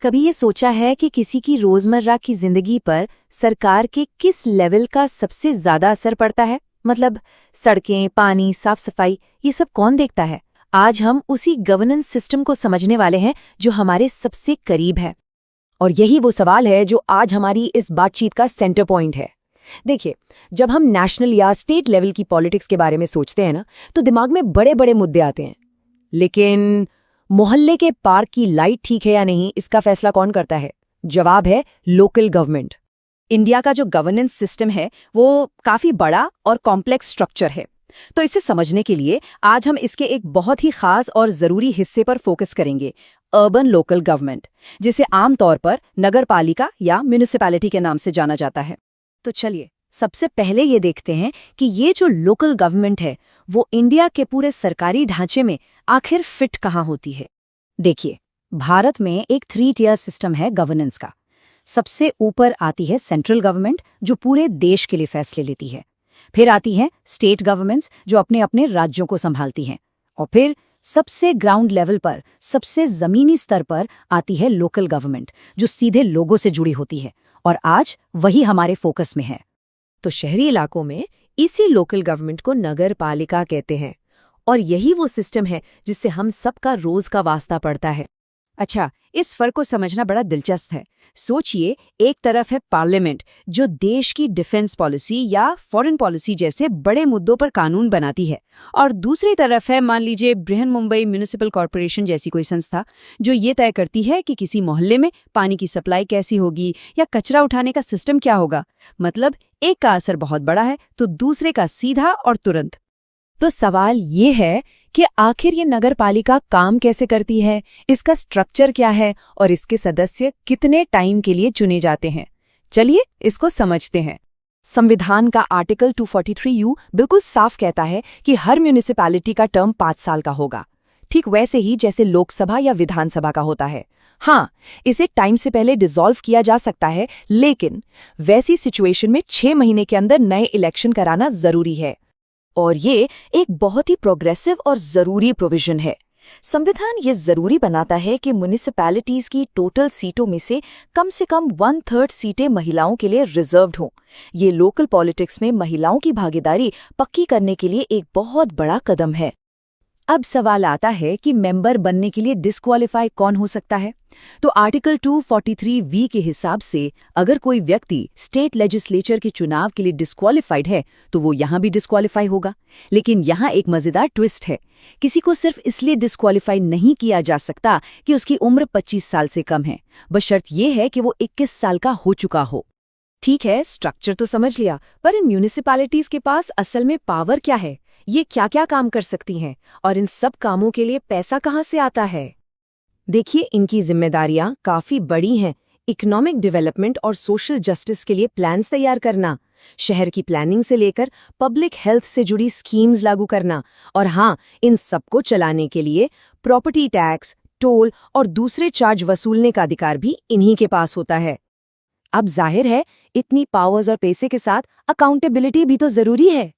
कभी ये सोचा है कि किसी की रोजमर्रा की जिंदगी पर सरकार के किस लेवल का सबसे ज्यादा असर पड़ता है? मतलब सड़कें, पानी, साफ सफाई, ये सब कौन देखता है? आज हम उसी गवर्नेंस सिस्टम को समझने वाले हैं जो हमारे सबसे करीब है। और यही वो सवाल है जो आज हमारी इस बातचीत का सेंटर पॉइंट है। देखिए, जब हम नेशनल या स्टेट लेवल की पॉलिटिक्स के बारे में सोचते हैं ना, तो दिमाग में बड़े बड़े मुद्दे आते हैं। लेकिन मोहल्ले के पार्क की लाइट ठीक है या नहीं, इसका फैसला कौन करता है? जवाब है लोकल गवर्नमेंट। इंडिया का जो गवर्नेंस सिस्टम है वो काफी बड़ा और कॉम्प्लेक्स स्ट्रक्चर है। तो इसे समझने के लिए आज हम इसके एक बहुत ही खास और जरूरी हिस्से पर फोकस करेंगे, अर्बन लोकल गवर्नमेंट, जिसे आमतौर पर नगर पालिका या म्यूनिसिपैलिटी के नाम से जाना जाता है। तो चलिए सबसे पहले ये देखते हैं कि ये जो लोकल गवर्नमेंट है वो इंडिया के पूरे सरकारी ढांचे में आखिर फिट कहाँ होती है। देखिए, भारत में एक 3 टियर सिस्टम है गवर्नेंस का। सबसे ऊपर आती है सेंट्रल गवर्नमेंट, जो पूरे देश के लिए फैसले लेती है। फिर आती है स्टेट गवर्नमेंट्स, जो अपने अपने राज्यों को संभालती हैं। और फिर सबसे ग्राउंड लेवल पर, सबसे जमीनी स्तर पर आती है लोकल गवर्नमेंट, जो सीधे लोगों से जुड़ी होती है। और आज वही हमारे फोकस में है। तो शहरी इलाकों में इसी लोकल गवर्नमेंट को नगर पालिका कहते हैं, और यही वो सिस्टम है जिससे हम सबका रोज का वास्ता पड़ता है। अच्छा, इस फर्क को समझना बड़ा दिलचस्प है। सोचिए, एक तरफ है पार्लियामेंट, जो देश की डिफेंस पॉलिसी या फॉरेन पॉलिसी जैसे बड़े मुद्दों पर कानून बनाती है, और दूसरी तरफ है, मान लीजिए, बृहन्मुंबई म्युनिसिपल कॉर्पोरेशन जैसी कोई संस्था, जो ये तय करती है कि किसी मोहल्ले में पानी की सप्लाई कैसी होगी या कचरा उठाने का सिस्टम क्या होगा। मतलब एक का असर बहुत बड़ा है तो दूसरे का सीधा और तुरंत। तो सवाल ये है कि आखिर ये नगर पालिका काम कैसे करती है, इसका स्ट्रक्चर क्या है और इसके सदस्य कितने टाइम के लिए चुने जाते हैं। चलिए इसको समझते हैं। संविधान का आर्टिकल 243U बिल्कुल साफ कहता है कि हर म्यूनिसिपैलिटी का टर्म 5 साल का होगा, ठीक वैसे ही जैसे लोकसभा या विधानसभा का होता है। हाँ, इसे टाइम से पहले डिसॉल्व किया जा सकता है, लेकिन वैसी सिचुएशन में 6 महीने के अंदर नए इलेक्शन कराना जरूरी है। और ये एक बहुत ही प्रोग्रेसिव और जरूरी प्रोविजन है। संविधान ये जरूरी बनाता है कि म्युनिसिपैलिटीज की टोटल सीटों में से कम 1/3 सीटें महिलाओं के लिए रिजर्व्ड हों। ये लोकल पॉलिटिक्स में महिलाओं की भागीदारी पक्की करने के लिए एक बहुत बड़ा कदम है। अब सवाल आता है कि मेंबर बनने के लिए डिस्क्वालीफाई कौन हो सकता है। तो आर्टिकल 243V के हिसाब से अगर कोई व्यक्ति स्टेट लेजिस्लेचर के चुनाव के लिए डिस्क्वालीफाइड है तो वो यहाँ भी डिस्क्वालीफाई होगा। लेकिन यहाँ एक मजेदार ट्विस्ट है, किसी को सिर्फ इसलिए डिस्क्वालीफाई नहीं किया जा सकता कि उसकी उम्र 25 साल से कम है, बशर्त ये है कि वो 21 साल का हो चुका हो। ठीक है, स्ट्रक्चर तो समझ लिया, पर इन म्यूनिसिपैलिटीज के पास असल में पावर क्या है? ये क्या क्या काम कर सकती हैं और इन सब कामों के लिए पैसा कहाँ से आता है? देखिए, इनकी जिम्मेदारियां काफी बड़ी हैं। इकोनॉमिक डेवलपमेंट और सोशल जस्टिस के लिए प्लान्स तैयार करना, शहर की प्लानिंग से लेकर पब्लिक हेल्थ से जुड़ी स्कीम्स लागू करना, और हाँ, इन सबको चलाने के लिए प्रॉपर्टी टैक्स, टोल और दूसरे चार्ज वसूलने का अधिकार भी इन्हीं के पास होता है। अब जाहिर है, इतनी पावर्स और पैसे के साथ अकाउंटेबिलिटी भी तो जरूरी है।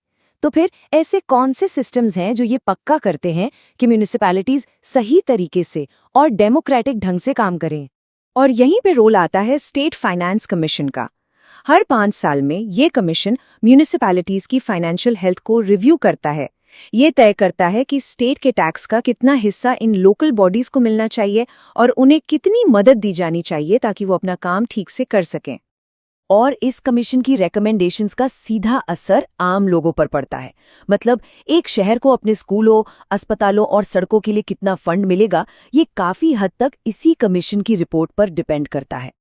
तो फिर ऐसे कौन से सिस्टम्स हैं जो ये पक्का करते हैं कि म्यूनिसिपैलिटीज सही तरीके से और डेमोक्रेटिक ढंग से काम करें? और यहीं पे रोल आता है स्टेट फाइनेंस कमीशन का। हर 5 साल में ये कमीशन म्यूनिसिपैलिटीज की फाइनेंशियल हेल्थ को रिव्यू करता है। ये तय करता है कि स्टेट के टैक्स का कितना हिस्सा इन लोकल बॉडीज को मिलना चाहिए और उन्हें कितनी मदद दी जानी चाहिए ताकि वो अपना काम ठीक से कर सकें। और इस कमीशन की रेकमेंडेशंस का सीधा असर आम लोगों पर पड़ता है। मतलब एक शहर को अपने स्कूलों, अस्पतालों और सड़कों के लिए कितना फंड मिलेगा, ये काफी हद तक इसी कमीशन की रिपोर्ट पर डिपेंड करता है।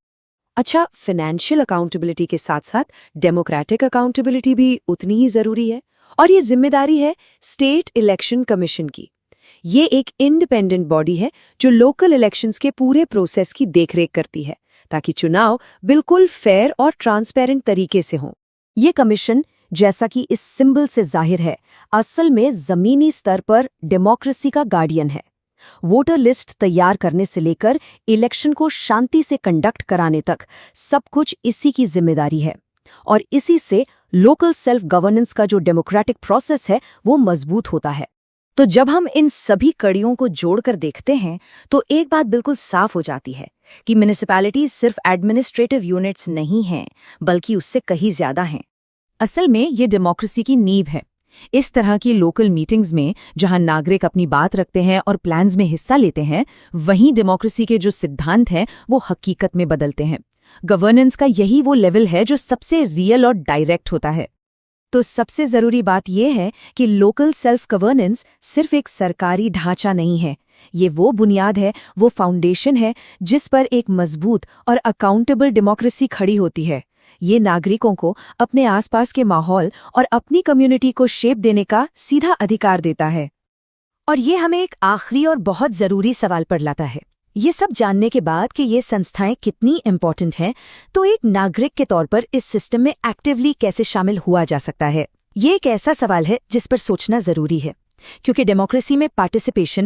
अच्छा, फाइनेंशियल अकाउंटेबिलिटी के साथ साथ डेमोक्रेटिक अकाउंटेबिलिटी भी उतनी ही जरूरी है, और ये जिम्मेदारी है स्टेट इलेक्शन कमीशन की। ये एक इंडिपेंडेंट बॉडी है जो लोकल इलेक्शंस के पूरे प्रोसेस की देखरेख करती है ताकि चुनाव बिल्कुल फेयर और ट्रांसपेरेंट तरीके से हों। ये कमीशन, जैसा कि इस सिंबल से जाहिर है, असल में जमीनी स्तर पर डेमोक्रेसी का गार्डियन है। वोटर लिस्ट तैयार करने से लेकर इलेक्शन को शांति से कंडक्ट कराने तक सब कुछ इसी की जिम्मेदारी है, और इसी से लोकल सेल्फ गवर्नेंस का जो डेमोक्रेटिक प्रोसेस है वो मजबूत होता है। तो जब हम इन सभी कड़ियों को जोड़कर देखते हैं तो एक बात बिल्कुल साफ हो जाती है कि म्युनिसिपैलिटीज सिर्फ एडमिनिस्ट्रेटिव यूनिट्स नहीं हैं, बल्कि उससे कहीं ज्यादा हैं। असल में ये डेमोक्रेसी की नींव है। इस तरह की लोकल मीटिंग्स में जहां नागरिक अपनी बात रखते हैं और प्लान्स में हिस्सा लेते हैं, वहीं डेमोक्रेसी के जो सिद्धांत हैं वो हकीकत में बदलते हैं। गवर्नेंस का यही वो लेवल है जो सबसे रियल और डायरेक्ट होता है। तो सबसे जरूरी बात यह है कि लोकल सेल्फ गवर्नेंस सिर्फ एक सरकारी ढांचा नहीं है, ये वो बुनियाद है, वो फाउंडेशन है जिस पर एक मजबूत और अकाउंटेबल डेमोक्रेसी खड़ी होती है। ये नागरिकों को अपने आसपास के माहौल और अपनी कम्युनिटी को शेप देने का सीधा अधिकार देता है। और ये हमें एक आखिरी और बहुत जरूरी सवाल पर लाता है। ये सब जानने के बाद कि ये संस्थाएं कितनी इम्पोर्टेंट हैं, तो एक नागरिक के तौर पर इस सिस्टम में एक्टिवली कैसे शामिल हुआ जा सकता है? ये एक ऐसा सवाल है जिस पर सोचना जरूरी है, क्योंकि डेमोक्रेसी में पार्टिसिपेशन